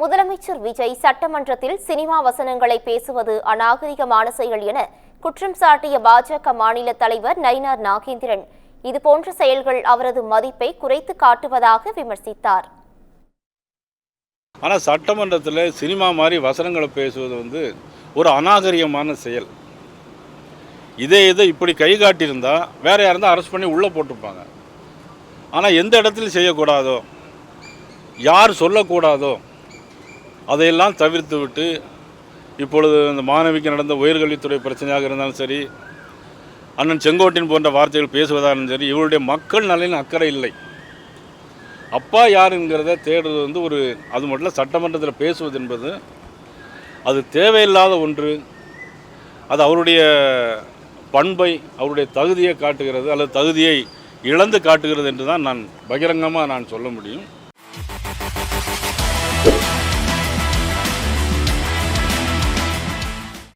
முதலமைச்சர் விஜய் சட்டமன்றத்தில் சினிமா வசனங்களை பேசுவது அநாகரிகமான செயல் என குற்றம் சாட்டிய பாஜக மாநில தலைவர் நயினார் நாகேந்திரன் இதுபோன்ற செயல்கள் அவரது மதிப்பை குறைத்து காட்டுவதாக விமர்சித்தார். ஆனால் சட்டமன்றத்தில் சினிமா மாதிரி வசனங்களை பேசுவது ஒரு அநாகரிகமான செயல். இதை இப்படி கை காட்டியிருந்தால் வேற யாருந்தா அரெஸ்ட் பண்ணி உள்ளே போட்டிருப்பாங்க. ஆனால் எந்த இடத்துல செய்யக்கூடாதோ, யார் சொல்லக்கூடாதோ அதையெல்லாம் தவிர்த்து விட்டு இப்பொழுது இந்த மாணவிக்கு நடந்த உயர்கல்வித்துறை பிரச்சனையாக இருந்தாலும் சரி, அண்ணன் செங்கோட்டையன் போன்ற வார்த்தைகள் பேசுவதாலும் சரி, இவருடைய மக்கள் நலனில் அக்கறை இல்லை. அப்பா யாருங்கிறத தேடுறது ஒரு அது மட்டும் இல்லை, சட்டமன்றத்தில் பேசுவது என்பது அது தேவையில்லாத ஒன்று. அது அவருடைய பண்பை, அவருடைய தகுதியை காட்டுகிறது அல்லது தகுதியை இழந்து காட்டுகிறது என்று தான் நான் பகிரங்கமாக சொல்ல முடியும்.